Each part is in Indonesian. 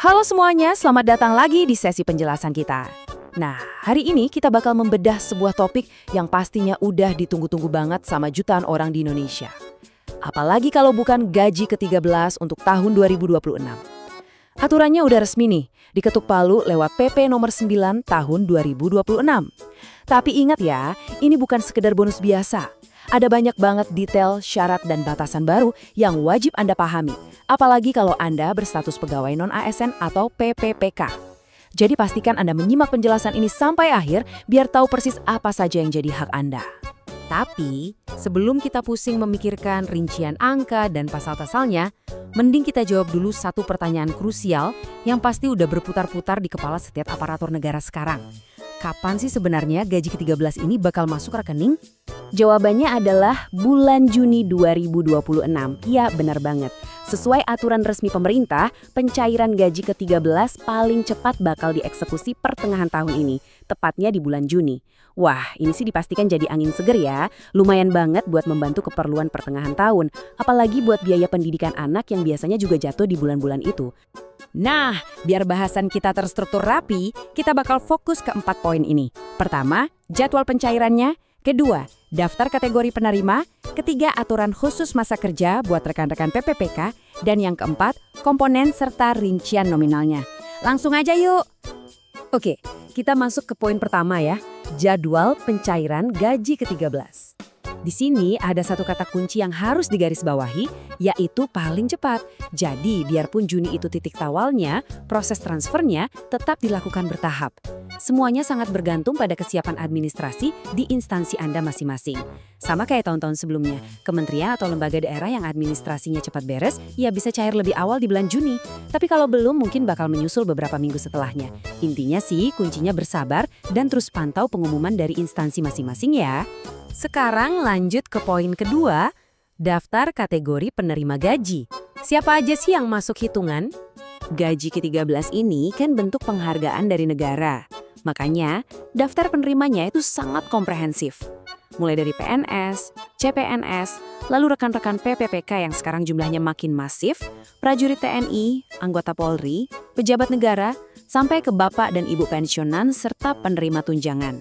Halo semuanya, selamat datang lagi di sesi penjelasan kita. Nah, hari ini kita bakal membedah sebuah topik yang pastinya udah ditunggu-tunggu banget sama jutaan orang di Indonesia. Apalagi kalau bukan gaji ke-13 untuk tahun 2026. Aturannya udah resmi nih, diketuk palu lewat PP nomor 9 tahun 2026. Tapi ingat ya, ini bukan sekedar bonus biasa. Ada banyak banget detail, syarat, dan batasan baru yang wajib Anda pahami. Apalagi kalau Anda berstatus pegawai non-ASN atau PPPK. Jadi pastikan Anda menyimak penjelasan ini sampai akhir biar tahu persis apa saja yang jadi hak Anda. Tapi, sebelum kita pusing memikirkan rincian angka dan pasal-pasalnya, mending kita jawab dulu satu pertanyaan krusial yang pasti udah berputar-putar di kepala setiap aparatur negara sekarang. Kapan sih sebenarnya gaji ke-13 ini bakal masuk rekening? Jawabannya adalah bulan Juni 2026. Iya, benar banget. Sesuai aturan resmi pemerintah, pencairan gaji ke-13 paling cepat bakal dieksekusi pertengahan tahun ini, tepatnya di bulan Juni. Wah, ini sih dipastikan jadi angin seger ya. Lumayan banget buat membantu keperluan pertengahan tahun, apalagi buat biaya pendidikan anak yang biasanya juga jatuh di bulan-bulan itu. Nah, biar bahasan kita terstruktur rapi, kita bakal fokus ke 4 poin ini. Pertama, jadwal pencairannya. Kedua, daftar kategori penerima. Ketiga, aturan khusus masa kerja buat rekan-rekan PPPK. Dan yang keempat, komponen serta rincian nominalnya. Langsung aja yuk! Oke, kita masuk ke poin pertama ya, jadwal pencairan gaji ke-13. Di sini ada satu kata kunci yang harus digarisbawahi, yaitu paling cepat. Jadi, biarpun Juni itu titik tawalnya, proses transfernya tetap dilakukan bertahap. Semuanya sangat bergantung pada kesiapan administrasi di instansi Anda masing-masing. Sama kayak tahun-tahun sebelumnya, kementerian atau lembaga daerah yang administrasinya cepat beres, ya bisa cair lebih awal di bulan Juni. Tapi kalau belum, mungkin bakal menyusul beberapa minggu setelahnya. Intinya sih, kuncinya bersabar dan terus pantau pengumuman dari instansi masing-masing ya. Sekarang lanjut ke poin kedua, daftar kategori penerima gaji. Siapa aja sih yang masuk hitungan? Gaji ke-13 ini kan bentuk penghargaan dari negara. Makanya, daftar penerimanya itu sangat komprehensif. Mulai dari PNS, CPNS, lalu rekan-rekan PPPK yang sekarang jumlahnya makin masif, prajurit TNI, anggota Polri, pejabat negara, sampai ke bapak dan ibu pensiunan serta penerima tunjangan.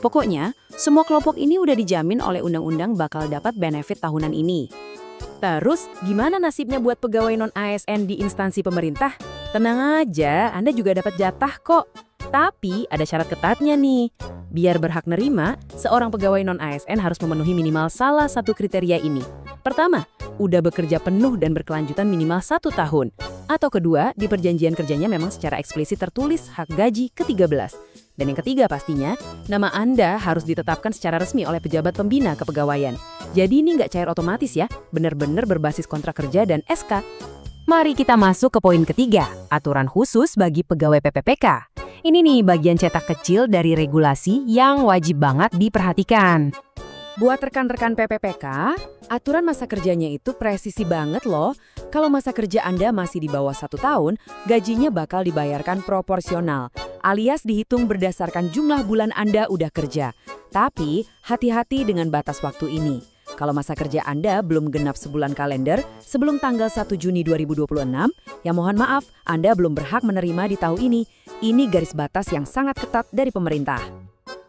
Pokoknya, semua kelompok ini udah dijamin oleh undang-undang bakal dapat benefit tahunan ini. Terus, gimana nasibnya buat pegawai non-ASN di instansi pemerintah? Tenang aja, Anda juga dapat jatah kok. Tapi, ada syarat ketatnya nih. Biar berhak nerima, seorang pegawai non-ASN harus memenuhi minimal salah satu kriteria ini. Pertama, udah bekerja penuh dan berkelanjutan minimal 1 tahun. Atau kedua, di perjanjian kerjanya memang secara eksplisit tertulis hak gaji ke-13. Dan yang ketiga pastinya, nama Anda harus ditetapkan secara resmi oleh pejabat pembina kepegawaian. Jadi ini nggak cair otomatis ya, benar-benar berbasis kontrak kerja dan SK. Mari kita masuk ke poin ketiga, aturan khusus bagi pegawai PPPK. Ini nih bagian cetak kecil dari regulasi yang wajib banget diperhatikan. Buat rekan-rekan PPPK, aturan masa kerjanya itu presisi banget loh. Kalau masa kerja Anda masih di bawah 1 tahun, gajinya bakal dibayarkan proporsional, alias dihitung berdasarkan jumlah bulan Anda udah kerja. Tapi, hati-hati dengan batas waktu ini. Kalau masa kerja Anda belum genap sebulan kalender sebelum tanggal 1 Juni 2026, ya mohon maaf, Anda belum berhak menerima di tahun ini. Ini garis batas yang sangat ketat dari pemerintah.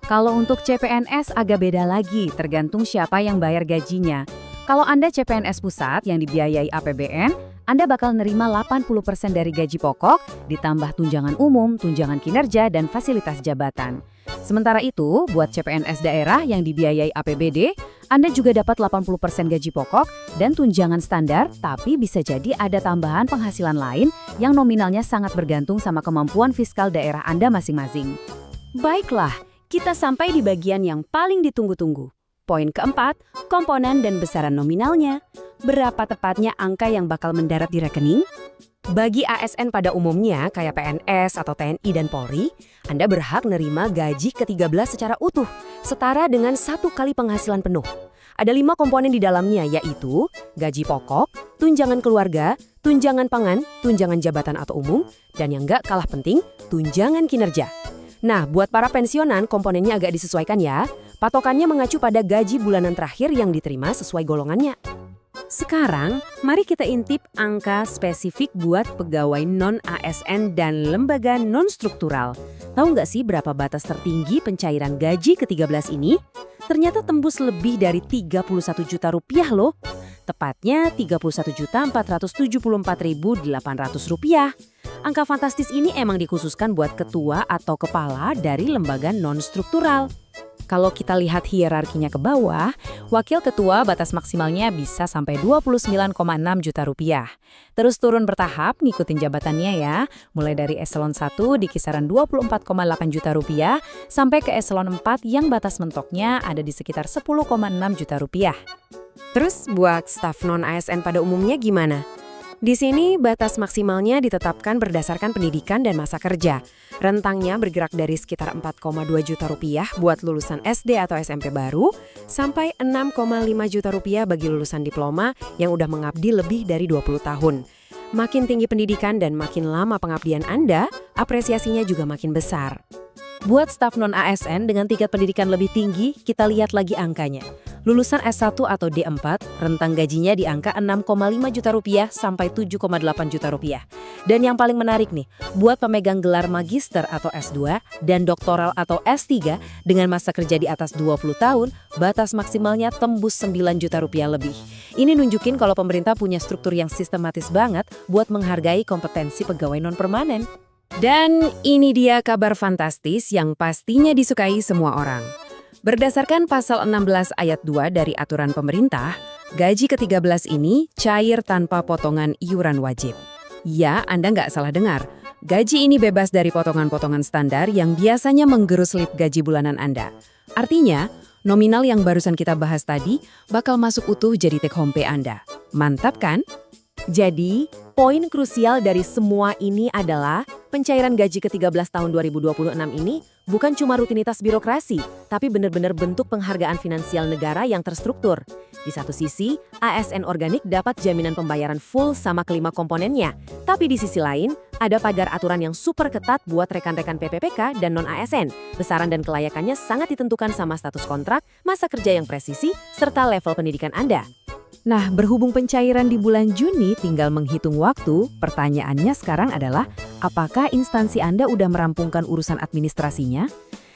Kalau untuk CPNS agak beda lagi, tergantung siapa yang bayar gajinya. Kalau Anda CPNS pusat yang dibiayai APBN, Anda bakal nerima 80% dari gaji pokok, ditambah tunjangan umum, tunjangan kinerja, dan fasilitas jabatan. Sementara itu, buat CPNS daerah yang dibiayai APBD, Anda juga dapat 80% gaji pokok dan tunjangan standar, tapi bisa jadi ada tambahan penghasilan lain yang nominalnya sangat bergantung sama kemampuan fiskal daerah Anda masing-masing. Baiklah, kita sampai di bagian yang paling ditunggu-tunggu. Poin keempat, komponen dan besaran nominalnya. Berapa tepatnya angka yang bakal mendarat di rekening? Bagi ASN pada umumnya, kayak PNS atau TNI dan Polri, Anda berhak nerima gaji ke-13 secara utuh, setara dengan 1 kali penghasilan penuh. Ada 5 komponen di dalamnya, yaitu gaji pokok, tunjangan keluarga, tunjangan pangan, tunjangan jabatan atau umum, dan yang nggak kalah penting, tunjangan kinerja. Nah, buat para pensiunan, komponennya agak disesuaikan ya. Patokannya mengacu pada gaji bulanan terakhir yang diterima sesuai golongannya. Sekarang, mari kita intip angka spesifik buat pegawai non-ASN dan lembaga non-struktural. Tahu nggak sih berapa batas tertinggi pencairan gaji ke-13 ini? Ternyata tembus lebih dari 31 juta rupiah loh. Tepatnya 31.474.800 rupiah. Angka fantastis ini emang dikhususkan buat ketua atau kepala dari lembaga non-struktural. Kalau kita lihat hierarkinya ke bawah, wakil ketua batas maksimalnya bisa sampai 29,6 juta rupiah. Terus turun bertahap ngikutin jabatannya ya, mulai dari eselon 1 di kisaran 24,8 juta rupiah, sampai ke eselon 4 yang batas mentoknya ada di sekitar 10,6 juta rupiah. Terus buat staf non-ASN pada umumnya gimana? Di sini batas maksimalnya ditetapkan berdasarkan pendidikan dan masa kerja. Rentangnya bergerak dari sekitar 4,2 juta rupiah buat lulusan SD atau SMP baru, sampai 6,5 juta rupiah bagi lulusan diploma yang udah mengabdi lebih dari 20 tahun. Makin tinggi pendidikan dan makin lama pengabdian Anda, apresiasinya juga makin besar. Buat staf non-ASN dengan tingkat pendidikan lebih tinggi, kita lihat lagi angkanya. Lulusan S1 atau D4, rentang gajinya di angka 6,5 juta rupiah sampai 7,8 juta rupiah. Dan yang paling menarik nih, buat pemegang gelar magister atau S2 dan doktoral atau S3 dengan masa kerja di atas 20 tahun, batas maksimalnya tembus 9 juta rupiah lebih. Ini nunjukin kalau pemerintah punya struktur yang sistematis banget buat menghargai kompetensi pegawai non-permanen. Dan ini dia kabar fantastis yang pastinya disukai semua orang. Berdasarkan pasal 16 ayat 2 dari aturan pemerintah, gaji ke-13 ini cair tanpa potongan iuran wajib. Ya, Anda nggak salah dengar. Gaji ini bebas dari potongan-potongan standar yang biasanya menggerus slip gaji bulanan Anda. Artinya, nominal yang barusan kita bahas tadi bakal masuk utuh jadi take home pay Anda. Mantap kan? Jadi, poin krusial dari semua ini adalah pencairan gaji ke-13 tahun 2026 ini bukan cuma rutinitas birokrasi, tapi benar-benar bentuk penghargaan finansial negara yang terstruktur. Di satu sisi, ASN organik dapat jaminan pembayaran full sama kelima komponennya. Tapi di sisi lain, ada pagar aturan yang super ketat buat rekan-rekan PPPK dan non-ASN. Besaran dan kelayakannya sangat ditentukan sama status kontrak, masa kerja yang presisi, serta level pendidikan Anda. Nah, berhubung pencairan di bulan Juni tinggal menghitung waktu, pertanyaannya sekarang adalah, apakah instansi Anda udah merampungkan urusan administrasinya?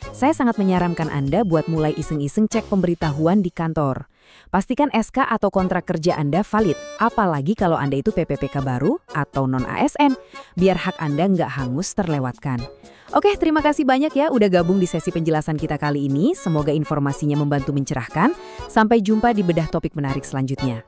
Saya sangat menyarankan Anda buat mulai iseng-iseng cek pemberitahuan di kantor. Pastikan SK atau kontrak kerja Anda valid, apalagi kalau Anda itu PPPK baru atau non-ASN, biar hak Anda nggak hangus terlewatkan. Oke, terima kasih banyak ya udah gabung di sesi penjelasan kita kali ini. Semoga informasinya membantu mencerahkan. Sampai jumpa di bedah topik menarik selanjutnya.